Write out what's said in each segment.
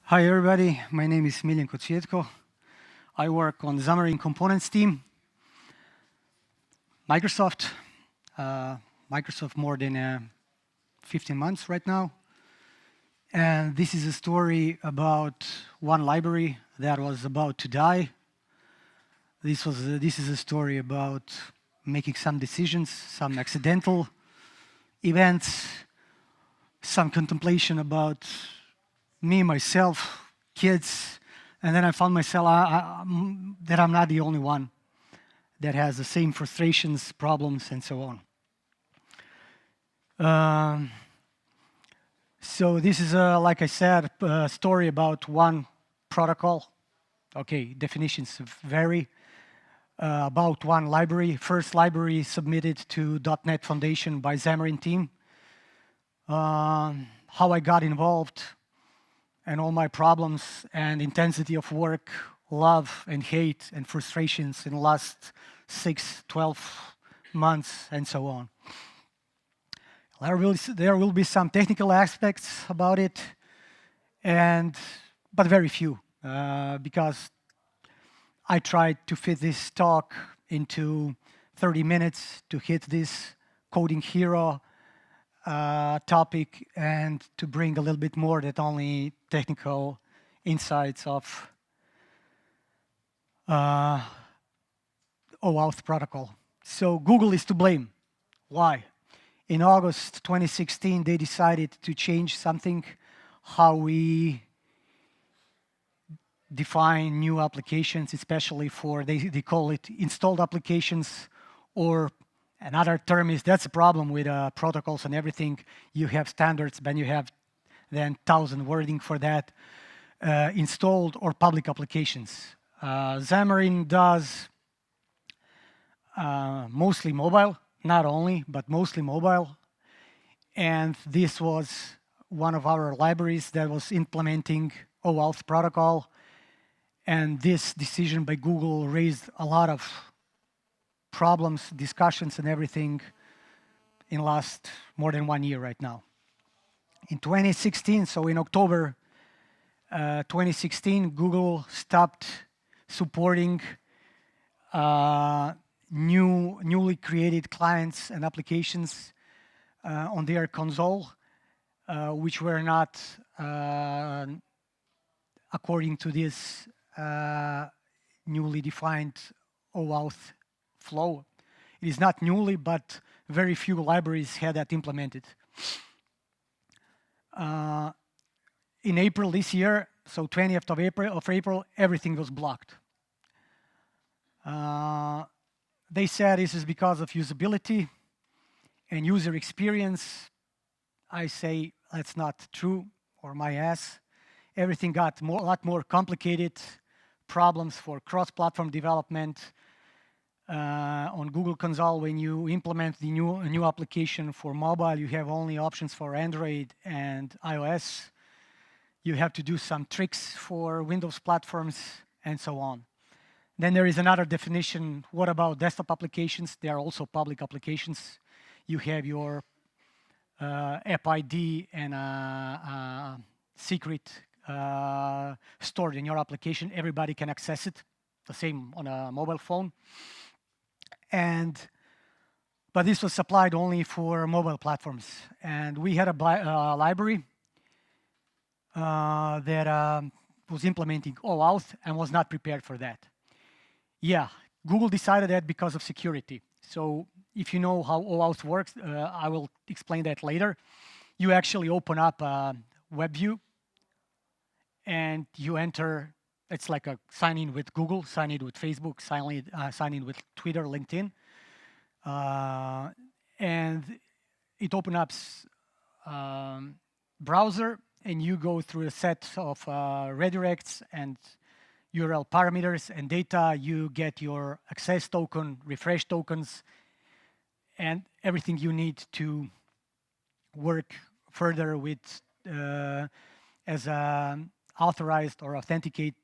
Hi everybody, my name is Miljenko Cvjetko. I work on Xamarin Components team. Microsoft, Microsoft more than 15 months right now. And this is a story about one library that was about to die. This is a story about making some decisions, some accidental events, some contemplation about me, myself, kids, and then I found myself that I'm not the only one that has the same frustrations, problems, and so on. So this is, like I said, a story about one protocol. Okay, definitions vary. About one library. First library submitted to .NET Foundation by Xamarin team. How I got involved, and all my problems and intensity of work, love and hate and frustrations in the last 6, 12 months and so on. There will be some technical aspects about it, but very few, because I tried to fit this talk into 30 minutes to hit this coding hero topic and to bring a little bit more than only technical insights of OAuth protocol. So Google is to blame. Why? In August 2016, they decided to change something, how we define new applications, especially for, they call it installed applications, or another term is, that's a problem with protocols and everything. You have standards, but you have then 1,000 wording for that. Installed or public applications. Xamarin does mostly mobile, not only, but mostly mobile. And this was one of our libraries that was implementing OAuth protocol. And this decision by Google raised a lot of problems, discussions, and everything in last more than 1 year right now. In 2016, so in October 2016, Google stopped supporting newly created clients and applications on their console, which were not according to this newly defined OAuth flow. It is not newly, but very few libraries had that implemented. In April this year, so 20th of April, everything was blocked. They said this is because of usability and user experience. I say that's not true, or my ass. Everything got a lot more complicated. Problems for cross-platform development. On Google Console, when you implement the new application for mobile, you have only options for Android and iOS. You have to do some tricks for Windows platforms and so on. Then there is another definition. What about desktop applications? They are also public applications. You have your app ID and secret stored in your application. Everybody can access it. The same on a mobile phone. But this was supplied only for mobile platforms. And we had a library that was implementing OAuth and was not prepared for that. Yeah, Google decided that because of security. So if you know how OAuth works, I will explain that later. You actually open up a web view and you enter, it's like a sign in with Google, sign in with Facebook, sign in with Twitter, LinkedIn. And it opens up browser, and you go through a set of redirects and URL parameters and data. You get your access token, refresh tokens, and everything you need to work further with as an authorized or authenticated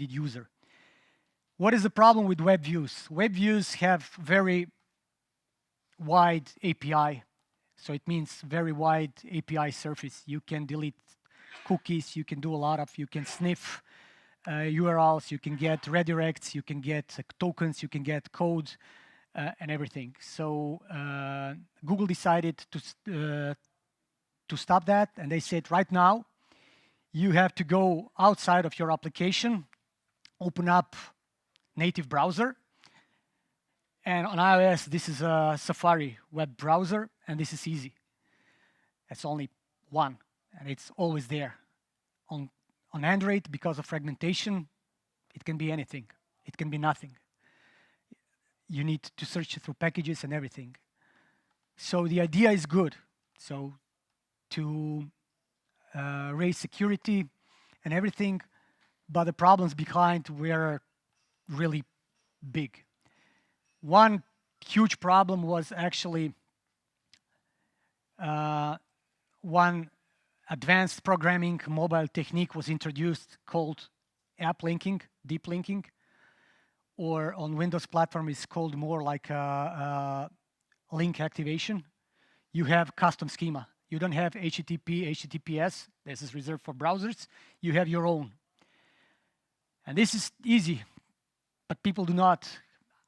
user. What is the problem with web views? Web views have very wide API. So it means very wide API surface. You can delete cookies, you can do a lot of, you can sniff URLs, you can get redirects, you can get tokens, you can get codes, and everything. So Google decided to stop that, and they said right now you have to go outside of your application, open up native browser, and on iOS this is a Safari web browser, and this is easy. It's only one, and it's always there. On Android, because of fragmentation, it can be anything. It can be nothing. You need to search through packages and everything. So the idea is good. So to raise security and everything, but the problems behind were really big. One huge problem was actually one advanced programming mobile technique was introduced called app linking, deep linking, or on Windows platform is called more like link activation. You have custom schema. You don't have HTTP, HTTPS. This is reserved for browsers. You have your own. And this is easy, but people do not.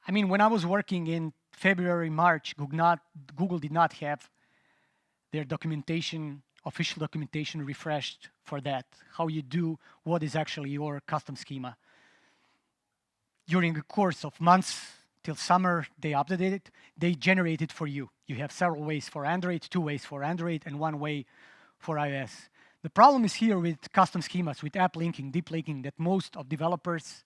I mean, when I was working in February, March, Google did not have their documentation, official documentation refreshed for that, how you do what is actually your custom schema. During the course of months till summer, they updated it, they generate it for you. You have several ways for Android, 2 ways for Android, and 1 way for iOS. The problem is here with custom schemas, with app linking, deep linking, that most of developers,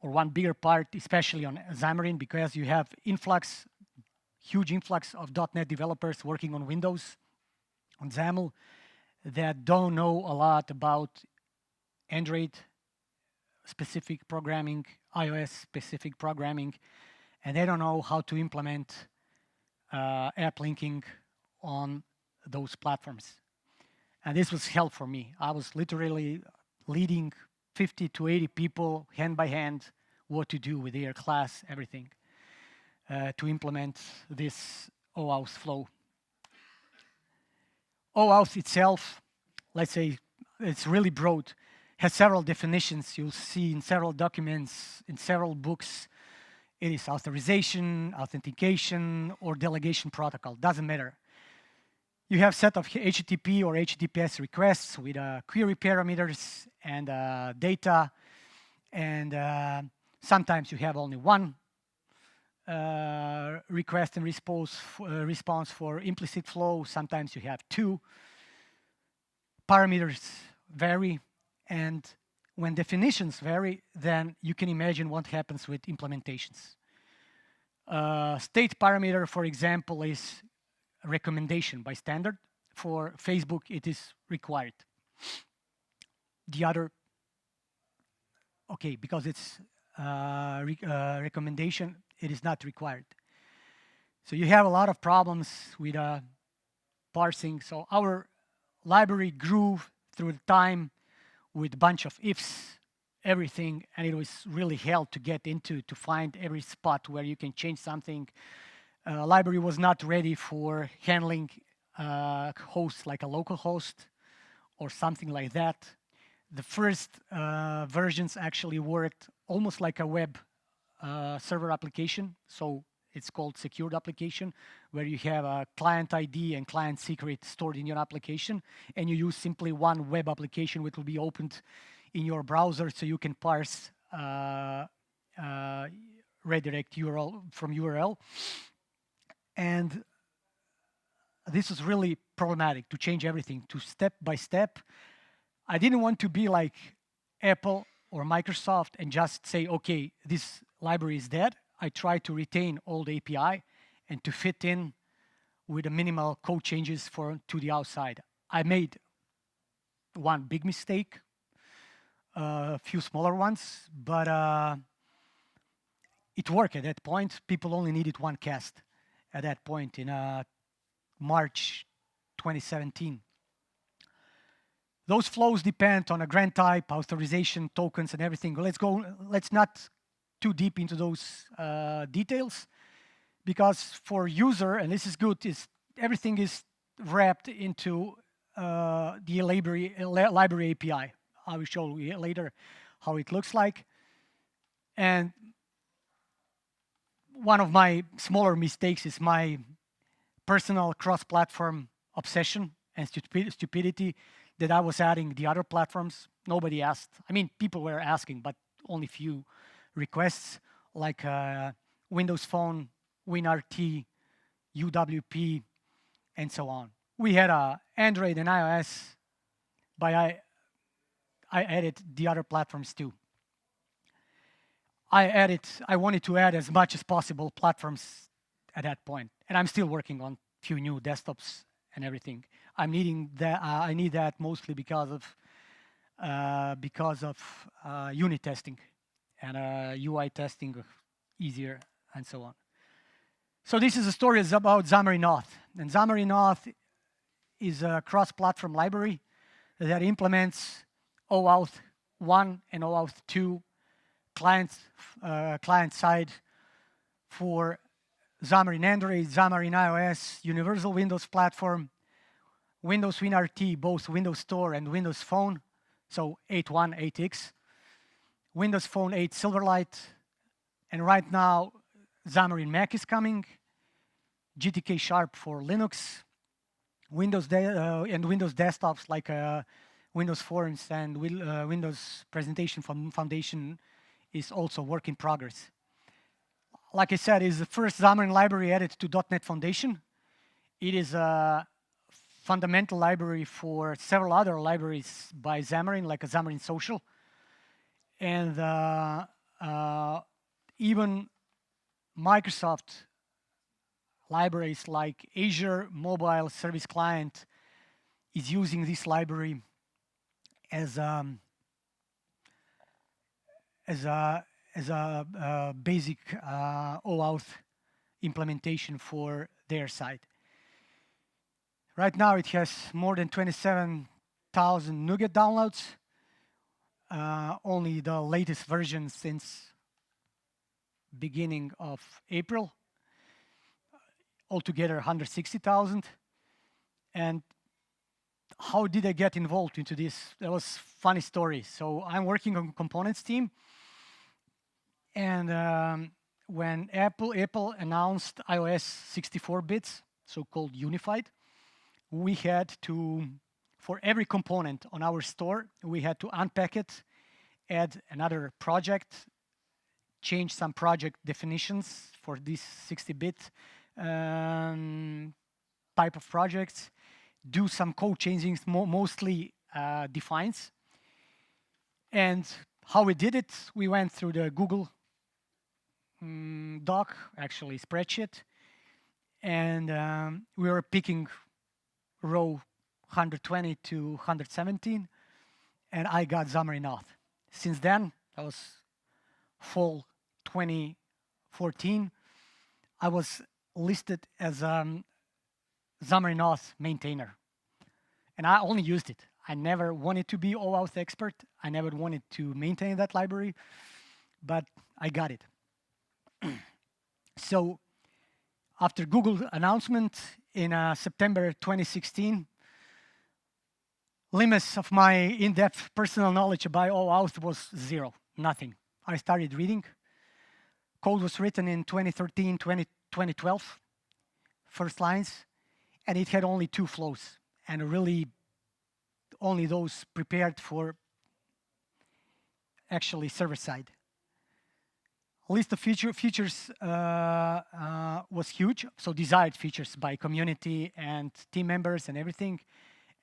or one bigger part, especially on Xamarin, because you have influx, huge influx of .NET developers working on Windows, on XAML, that don't know a lot about Android specific programming, iOS specific programming, and they don't know how to implement app linking on those platforms. And this was hell for me. I was literally leading 50 to 80 people hand by hand what to do with their class, everything, to implement this OAuth flow. OAuth itself, let's say it's really broad, has several definitions. You'll see in several documents, in several books. It is authorization, authentication, or delegation protocol, doesn't matter. You have set of HTTP or HTTPS requests with query parameters and data, and sometimes you have only one request and response for implicit flow. Sometimes you have 2. Parameters vary, and when definitions vary, then you can imagine what happens with implementations. State parameter, for example, is a recommendation by standard. For Facebook, it is required. The other, okay, because it's recommendation, it is not required. So you have a lot of problems with parsing. So our library grew through the time with a bunch of ifs, everything, and it was really hell to get into, to find every spot where you can change something. Library was not ready for handling hosts like a local host or something like that. The first versions actually worked almost like a web server application. So it's called secured application, where you have a client ID and client secret stored in your application, and you use simply one web application which will be opened in your browser, so you can parse redirect URL from URL. And this is really problematic to change everything to step by step. I didn't want to be like Apple or Microsoft and just say, okay, this library is dead. I tried to retain all the API and to fit in with the minimal code changes to the outside. I made one big mistake, a few smaller ones, but it worked at that point. People only needed one cast at that point in March 2017. Those flows depend on a grant type, authorization, tokens, and everything. Let's not too deep into those details, because for user, and this is good, is everything is wrapped into the library API. I will show you later how it looks like. And one of my smaller mistakes is my personal cross-platform obsession and stupidity that I was adding the other platforms. Nobody asked. I mean, people were asking, but only few requests, like Windows Phone, WinRT, UWP, and so on. We had Android and iOS, but I added the other platforms too. I wanted to add as much as possible platforms at that point, and I'm still working on few new desktops and everything. I'm needing that. I need that mostly because of unit testing and UI testing easier and so on. So this is a story about Xamarin Auth, and Xamarin Auth is a cross-platform library that implements OAuth 1 and OAuth 2 client side for Xamarin Android, Xamarin iOS, Universal Windows Platform, Windows WinRT, both Windows Store and Windows Phone, so 8.1, 8X, Windows Phone 8 Silverlight, and right now Xamarin Mac is coming, GTK Sharp for Linux, Windows desktops like Windows Forms and Windows Presentation Foundation is also work in progress. Like I said, it's the first Xamarin library added to .NET Foundation. It is a fundamental library for several other libraries by Xamarin, like a Xamarin Social. And even Microsoft libraries like Azure Mobile Service Client is using this library as a basic OAuth implementation for their side. Right now it has more than 27,000 NuGet downloads. Only the latest version since beginning of April. Altogether 160,000. And how did I get involved into this? That was a funny story. So I'm working on components team. And when Apple announced iOS 64 bits, so-called unified, we had to, for every component on our store, we had to unpack it, add another project, change some project definitions for this 60-bit type of projects, do some code changings, mostly defines. And how we did it, we went through the Google Doc, actually spreadsheet, and we were picking row 120 to 117, and I got Xamarin Auth. Since then, that was fall 2014, I was listed as Xamarin Auth maintainer, and I only used it. I never wanted to be OAuth expert. I never wanted to maintain that library, but I got it. So after Google announcement in September 2016, limits of my in-depth personal knowledge about OAuth was zero, nothing. I started reading. Code was written in 2013, 2012, first lines, and it had only 2 flows, and really only those prepared for actually server side. List of features was huge, so desired features by community and team members and everything,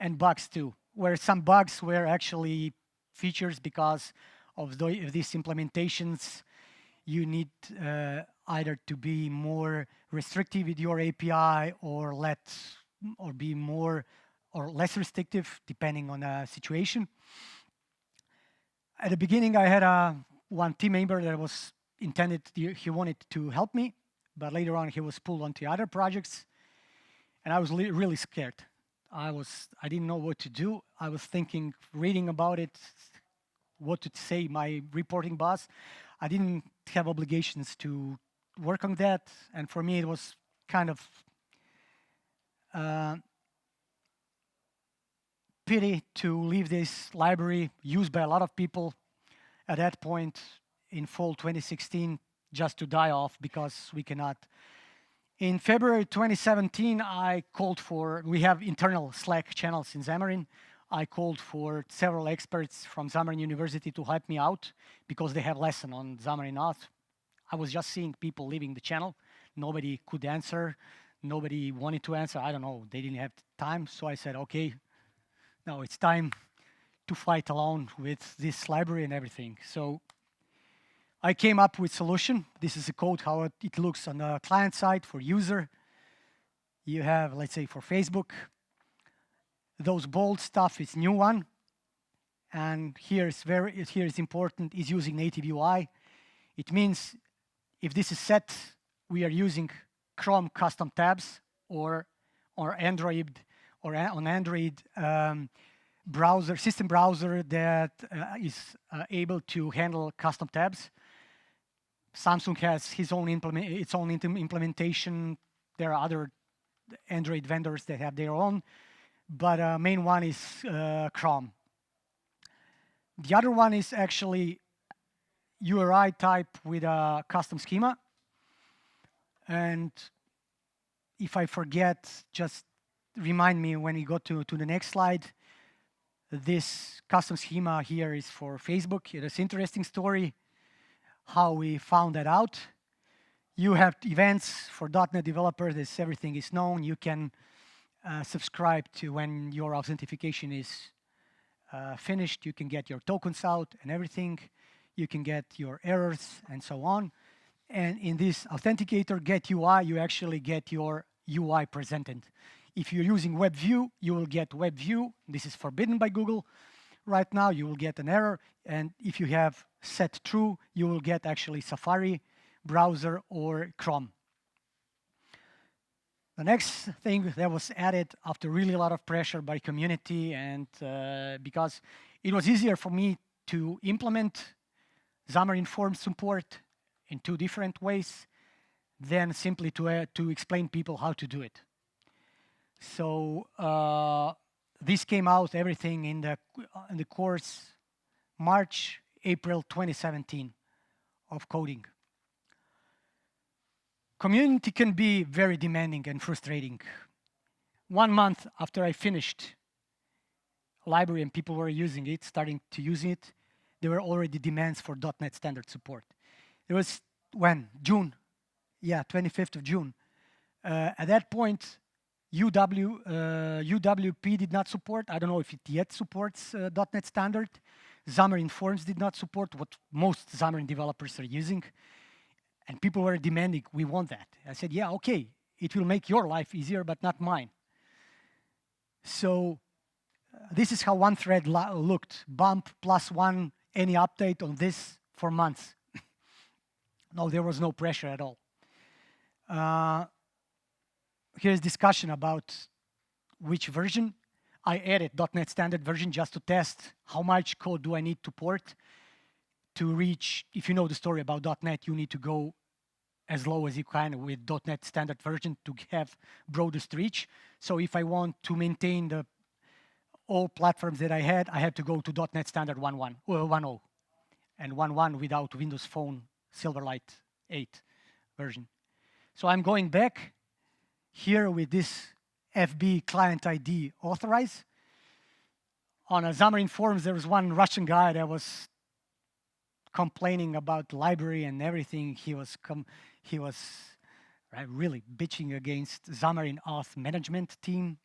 and bugs too, where some bugs were actually features because of these implementations. You need either to be more restrictive with your API or be more or less restrictive depending on the situation. At the beginning, I had one team member that was intended, he wanted to help me, but later on he was pulled onto other projects, and I was really scared. I didn't know what to do. I was thinking, reading about it, what to say, my reporting boss. I didn't have obligations to work on that, and for me it was kind of pity to leave this library used by a lot of people at that point in fall 2016 just to die off because we cannot. In February 2017, I called for, we have internal Slack channels in Xamarin. I called for several experts from Xamarin University to help me out because they have lesson on Xamarin Auth. I was just seeing people leaving the channel. Nobody could answer. Nobody wanted to answer. I don't know. They didn't have time. So I said, okay, now it's time to fight alone with this library and everything. So I came up with solution. This is a code how it looks on the client side for user. You have, let's say, for Facebook. Those bold stuff is new one. And here is important, is using native UI. It means if this is set, we are using Chrome custom tabs or Android or on Android browser, system browser that is able to handle custom tabs. Samsung has its own implementation. There are other Android vendors that have their own, but main one is Chrome. The other one is actually URI type with a custom schema. And if I forget, just remind me when we go to the next slide. This custom schema here is for Facebook. It's an interesting story how we found that out. You have events for .NET developers. Everything is known. You can subscribe to when your authentication is finished. You can get your tokens out and everything. You can get your errors and so on. And in this authenticator get UI, you actually get your UI presented. If you're using WebView, you will get WebView. This is forbidden by Google. Right now, you will get an error. And if you have set true, you will get actually Safari browser or Chrome. The next thing that was added after really a lot of pressure by community and because it was easier for me to implement Xamarin Forms support in two different ways than simply to explain people how to do it. So this came out everything in the course March, April 2017 of coding. Community can be very demanding and frustrating. 1 month after I finished library and people were using it, starting to use it, there were already demands for .NET standard support. It was when? June. Yeah, 25th of June. At that point, UWP did not support. I don't know if it yet supports .NET standard. Xamarin Forms did not support what most Xamarin developers are using. And people were demanding, we want that. I said, yeah, okay, it will make your life easier, but not mine. So this is how one thread looked. Bump +1, any update on this for months. No, there was no pressure at all. Here's discussion about which version. I added .NET standard version just to test how much code do I need to port to reach. If you know the story about .NET, you need to go as low as you can with .NET standard version to have broadest reach. So if I want to maintain all platforms that I had to go to .NET standard 1.0 and 1.1 without Windows Phone Silverlight 8 version. So I'm going back here with this FB client ID authorize. On a Xamarin Forums, there was one Russian guy that was complaining about the library and everything. He was really bitching against Xamarin Auth management team.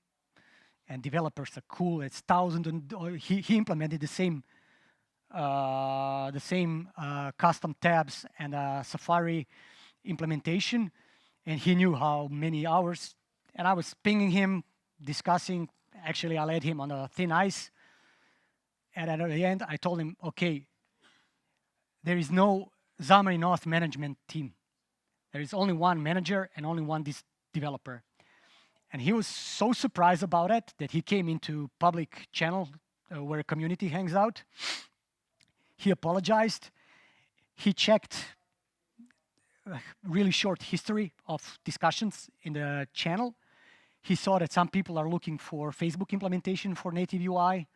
And developers are cool. It's thousands, and he implemented the same custom tabs and Safari implementation, and he knew how many hours. And I was pinging him, discussing. Actually, I led him on a thin ice. And at the end, I told him, okay, there is no Xamarin Auth management team. There is only one manager and only one developer. And he was so surprised about it that he came into public channel where a community hangs out. He apologized. He checked a really short history of discussions in the channel. he saw that some people are looking for Facebook implementation for native UI,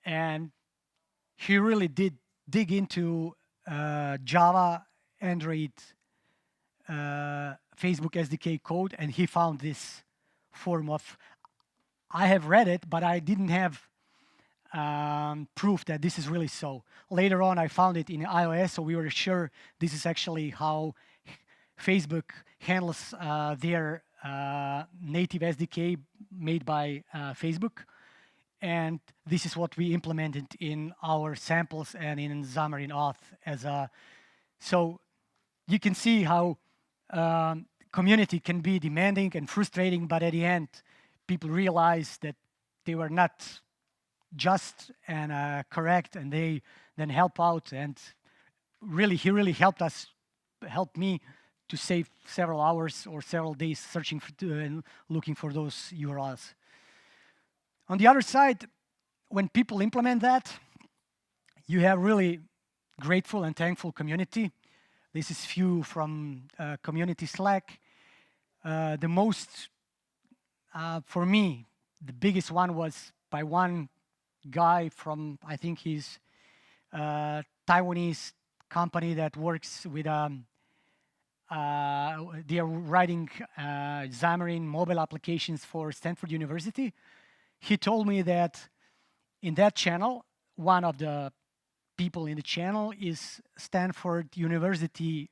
and he really did dig into Java, Android, Facebook SDK code, and he found this form of. I have read it, but I didn't have proof that this is really so. Later on, I found it in iOS, so we were sure this is actually how Facebook handles their native SDK made by Facebook. And this is what we implemented in our samples and in Xamarin Auth as a. So you can see how community can be demanding and frustrating, but at the end, people realize that they were not just and correct, and they then help out. And really, he really helped me to save several hours or several days searching for and looking for those URLs. On the other side, when people implement that, you have really grateful and thankful community. This is few from community Slack. The most, for me, the biggest one was by one guy from, I think he's Taiwanese company that works with, they are writing Xamarin mobile applications for Stanford University. He told me that in that channel, one of the people in the channel is Stanford University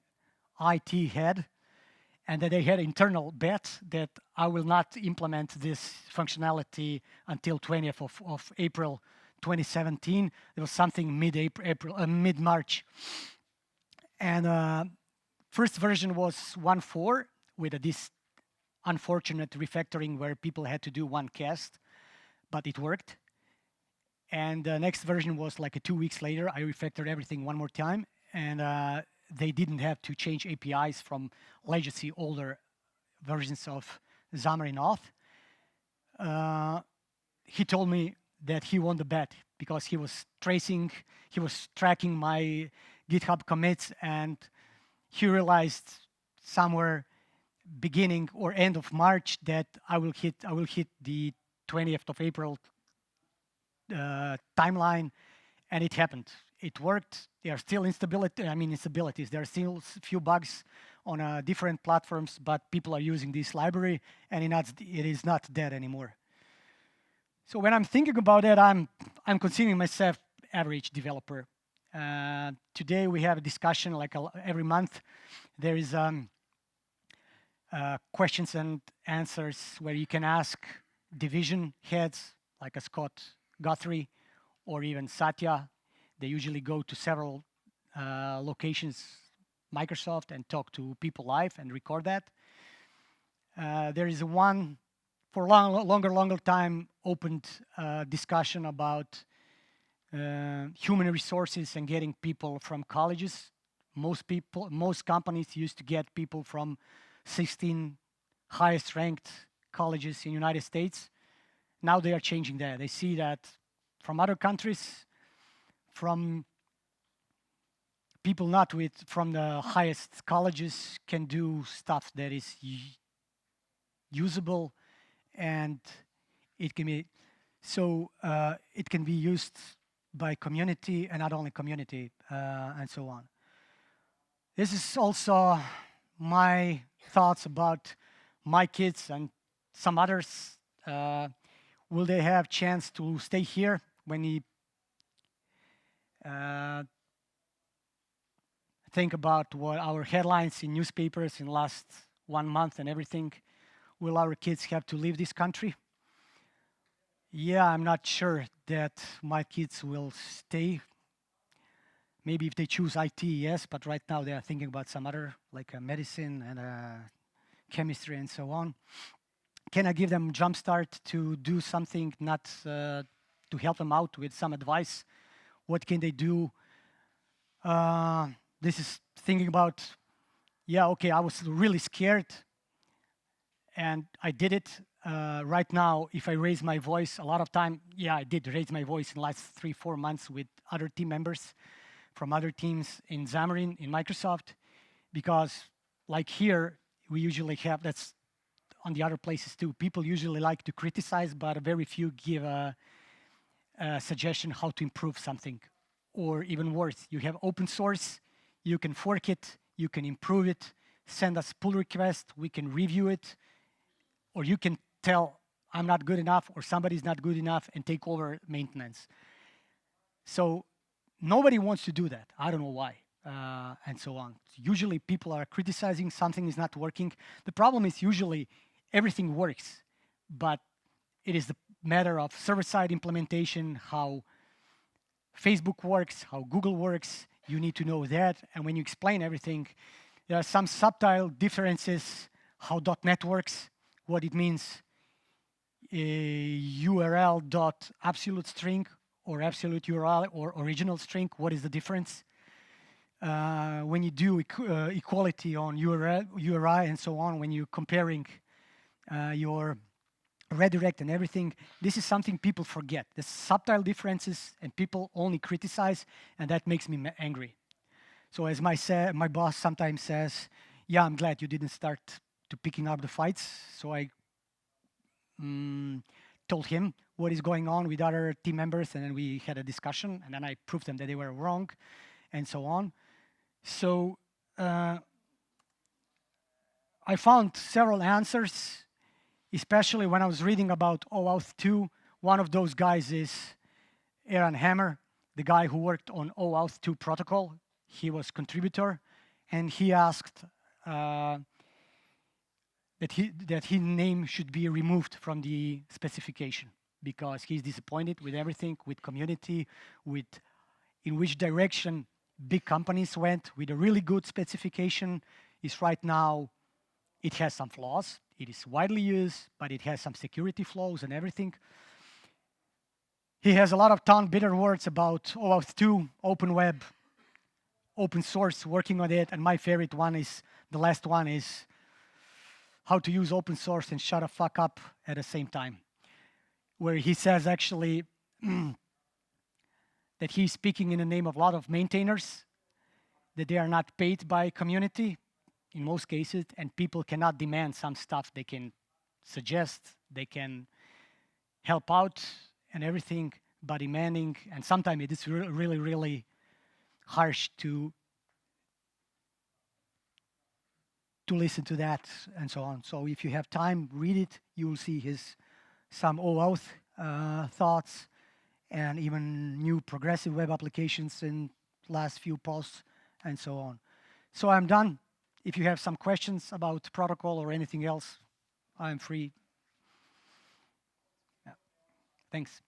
IT head, and that they had internal bet that I will not implement this functionality until 20th of April 2017. It was something mid-March. And first version was 1.4 with this unfortunate refactoring where people had to do one cast, but it worked. And the next version was like 2 weeks later. I refactored everything one more time, and they didn't have to change APIs from legacy older versions of Xamarin Auth. He told me that he won the bet because he was tracking my GitHub commits, and he realized somewhere beginning or end of March that I will hit the 20th of April timeline, and it happened. It worked. There are still instabilities. There are still a few bugs on different platforms, but people are using this library, and it is not dead anymore. So when I'm thinking about that, I'm considering myself average developer. Today we have a discussion like every month. There is questions and answers where you can ask division heads like a Scott Guthrie or even Satya. They usually go to several locations, Microsoft, and talk to people live and record that. There is one for longer time opened discussion about human resources and getting people from colleges. Most companies used to get people from 16 highest ranked colleges in the United States. Now they are changing that. They see that from other countries, from people not from the highest colleges can do stuff that is usable, and it can be it can be used by community and not only community and so on. This is also my thoughts about my kids and some others. Will they have chance to stay here when he think about what our headlines in newspapers in the last 1 month and everything? Will our kids have to leave this country? Yeah, I'm not sure that my kids will stay. Maybe if they choose IT, yes, but right now they are thinking about some other, like medicine and chemistry and so on. Can I give them jump start to do something, not to help them out with some advice? What can they do? This is thinking about, yeah, okay, I was really scared and I did it. Right now, if I raise my voice, a lot of time, yeah, I did raise my voice in the last 3-4 months with other team members from other teams in Xamarin, in Microsoft, because like here, we usually have, that's on the other places too. People usually like to criticize, but very few give a suggestion how to improve something. Or even worse, you have open source, you can fork it, you can improve it, send us pull request, we can review it, or you can tell I'm not good enough or somebody's not good enough and take over maintenance. So nobody wants to do that. I don't know why, and so on. Usually people are criticizing something is not working. The problem is usually everything works, but it is the matter of server-side implementation, how Facebook works, how Google works. You need to know that. And when you explain everything, there are some subtle differences, how .NET works, what it means, URL dot absolute string or absolute URL or original string, what is the difference? When you do equality on URI and so on, when you're comparing your redirect and everything, this is something people forget. The subtle differences and people only criticize, and that makes me angry. So as my boss sometimes says, yeah, I'm glad you didn't start to picking up the fights. So I told him what is going on with other team members, and then we had a discussion, and then I proved them that they were wrong, and so on. So I found several answers, especially when I was reading about OAuth 2. One of those guys is Aaron Hammer, the guy who worked on OAuth 2 protocol. He was contributor, and he asked that his name should be removed from the specification because he's disappointed with everything, with community, with in which direction big companies went with a really good specification. Is right now, it has some flaws. It is widely used, but it has some security flaws and everything. He has a lot of bitter words about OAuth 2, open web, open source, working on it. And my favorite one is, the last one is how to use open source and shut the fuck up at the same time. Where he says actually that he's speaking in the name of a lot of maintainers, that they are not paid by community in most cases, and people cannot demand some stuff. They can suggest, they can help out and everything, but demanding, and sometimes it is really, really harsh to listen to that and so on. So if you have time, read it. You will see some OAuth thoughts and even new progressive web applications in last few posts and so on. So I'm done. If you have some questions about protocol or anything else, I'm free. Yeah. Thanks.